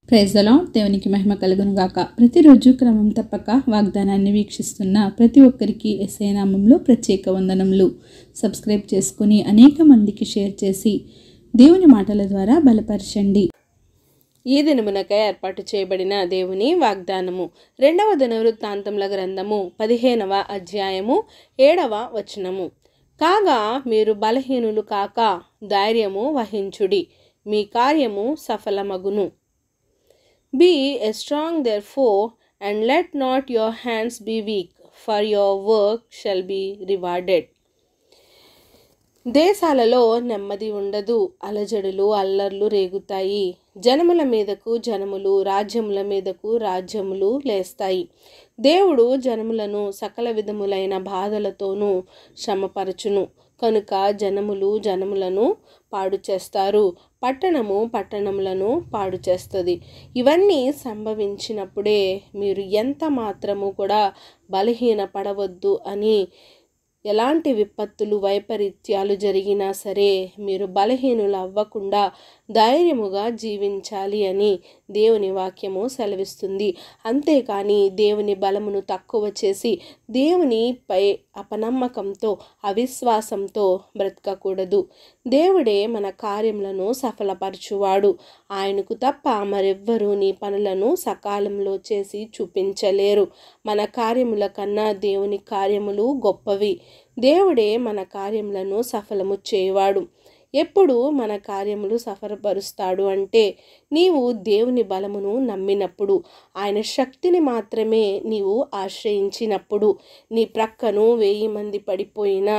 Praise the lord. దేవునికి మహిమ కలుగును గాక. ప్రతిరోజు క్రమం తప్పక వాగ్దానాన్ని వీక్షిస్తున్న ప్రతి ఒక్కరికి యేసయ్య నామములో ప్రత్యేక వందనములు. సబ్స్క్రైబ్ చేసుకుని అనేక మందికి షేర్ చేసి దేవుని మాటల ద్వారా బలపరచండి. ఈ దినమునకై ఏర్పాటు చేయబడిన దేవుని వాగ్దానము 2వ దినవృత్తాంతముల గ్రంథము 15వ అధ్యాయము 7వ వచనము. కాగా మీరు బలహీనులు కాక ధైర్యము వహించుడి, మీ కార్యము సఫలమగును. Be strong therefore, and let not your hands be weak, for your work shall be rewarded. దేశాలలో నెమ్మది ఉండదు, అలజడులు అల్లర్లు రేగుతాయి. జనముల మీదకు జనములు, రాజ్యముల మీదకు రాజ్యములు లేస్తాయి. దేవుడు జనములను సకల విధములైన బాధలతోనూ శ్రమపరచును. కనుక జనములు జనములను పాడు చేస్తారు, పట్టణము పట్టణములను పాడు చేస్తుంది. ఇవన్నీ సంభవించినప్పుడే మీరు ఎంత మాత్రము కూడా బలహీన పడవద్దు అని, ఎలాంటి విపత్తులు వైపరీత్యాలు జరిగినా సరే మీరు బలహీనులు అవ్వకుండా ధైర్యముగా జీవించాలి అని దేవుని వాక్యము సెలవిస్తుంది. అంతేకాని దేవుని బలమును తక్కువ చేసి దేవునిపై అపనమ్మకంతో అవిశ్వాసంతో బ్రతకకూడదు. దేవుడే మన కార్యములను సఫలపరచువాడు. ఆయనకు తప్ప మరెవ్వరూ నీ పనులను సకాలంలో చేసి చూపించలేరు. మన కార్యముల కన్నా దేవుని కార్యములు గొప్పవి. దేవుడే మన కార్యములను సఫలము చేయవాడు. ఎప్పుడు మన కార్యములు సఫలపరుస్తాడు అంటే, నీవు దేవుని బలమును నమ్మినప్పుడు, ఆయన శక్తిని మాత్రమే నీవు ఆశ్రయించినప్పుడు. నీ ప్రక్కను 1000 మంది పడిపోయినా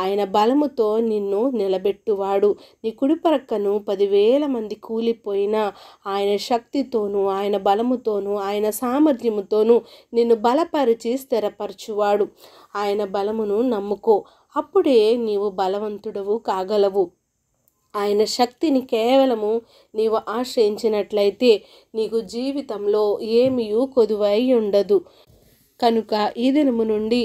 ఆయన బలముతో నిన్ను నిలబెట్టువాడు. నీ కుడి ప్రక్కను 10,000 మంది కూలిపోయినా ఆయన శక్తితోనూ ఆయన బలముతోనూ ఆయన సామర్థ్యముతోనూ నిన్ను బలపరిచి స్థిరపరచువాడు. ఆయన బలమును నమ్ముకో, అప్పుడే నీవు బలవంతుడవు కాగలవు. ఆయన శక్తిని కేవలము నీవు ఆశ్రయించినట్లయితే నీకు జీవితంలో ఏమీయూ కొదువై ఉండదు. కనుక ఈ దినము నుండి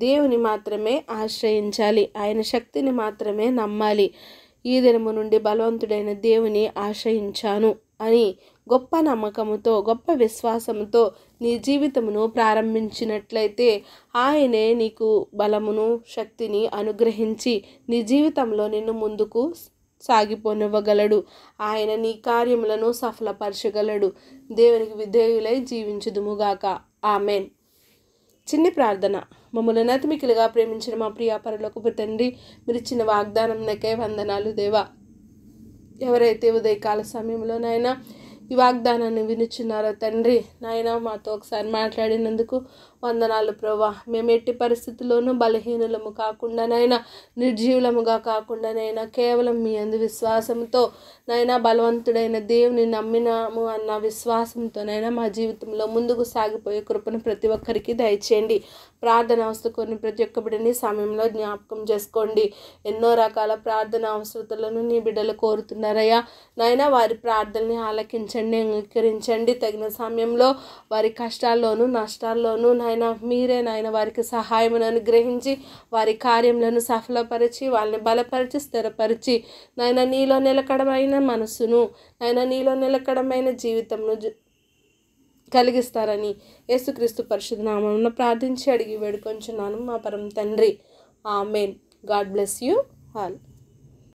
దేవుని మాత్రమే ఆశ్రయించాలి, ఆయన శక్తిని మాత్రమే నమ్మాలి. ఈ దినము నుండి బలవంతుడైన దేవుని ఆశ్రయించాను అని గొప్ప నమ్మకముతో గొప్ప విశ్వాసంతో నీ జీవితమును ప్రారంభించినట్లయితే ఆయనే నీకు బలమును శక్తిని అనుగ్రహించి నీ జీవితంలో నిన్ను ముందుకు సాగిపోనివ్వగలడు. ఆయన నీ కార్యములను సఫలపరచగలడు. దేవునికి విధేయులై జీవించుదుముగాక. ఆమెన్. చిన్ని ప్రార్థన. మమ్మల్ని అతిమికిలుగా ప్రేమించిన మా ప్రియ పరలోకపు తండ్రి, మీరు ఇచ్చిన వాగ్దానంకై వందనాలు దేవా. ఎవరైతే ఉదయకాల సమయంలో నాయనా ఈ వాగ్దానాన్ని వినుచున్నారో తండ్రి, నాయన మాతో ఒకసారి మాట్లాడినందుకు వందనాలు ప్రభా. మేము ఎట్టి పరిస్థితుల్లోనూ బలహీనులము కాకుండా నైనా, నిర్జీవులముగా కాకుండా నైనా, కేవలం మీ అందు విశ్వాసంతో నైనా, బలవంతుడైన దేవుని నమ్మినాము అన్న విశ్వాసంతో నైనా మా జీవితంలో ముందుకు సాగిపోయే కృపను ప్రతి ఒక్కరికి దయచేయండి. ప్రార్థన అవసరం ప్రతి ఒక్క బిడ్డని సమయంలో జ్ఞాపకం చేసుకోండి. ఎన్నో రకాల ప్రార్థన అవసరతలను నీ బిడ్డలు కోరుతున్నారయ్యా. నాయన వారి ప్రార్థనని ఆలకించండి, అంగీకరించండి. తగిన సమయంలో వారి కష్టాల్లోనూ నష్టాల్లోనూ నాయన మీరే నాయన వారికి సహాయమును అనుగ్రహించి వారి కార్యములను సఫలపరిచి వాళ్ళని బలపరిచి స్థిరపరిచి నాయన నీలో నిలకడమైన మనసును నాయన నీలో నిలకడమైన జీవితంను కలిగిస్తారని యేసుక్రీస్తు పరిశుద్ధ నామమున ప్రార్థించి అడిగి వేడుకొంచున్నాను మా పరమ తండ్రి. Amen. God bless you all.